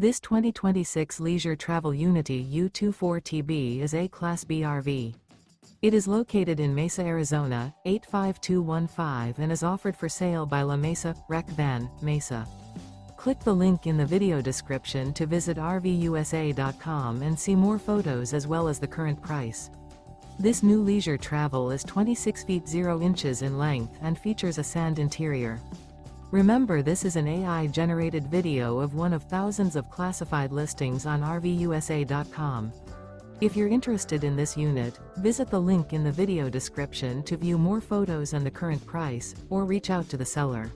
This 2026 Leisure Travel Unity U24TB is a Class B RV. It is located in Mesa, Arizona, 85215 and is offered for sale by La Mesa, RecVan, Mesa. Click the link in the video description to visit RVUSA.com and see more photos as well as the current price. This new leisure travel is 26 feet 0 inches in length and features a sand interior. Remember, this is an AI-generated video of one of thousands of classified listings on RVUSA.com. If you're interested in this unit, visit the link in the video description to view more photos and the current price, or reach out to the seller.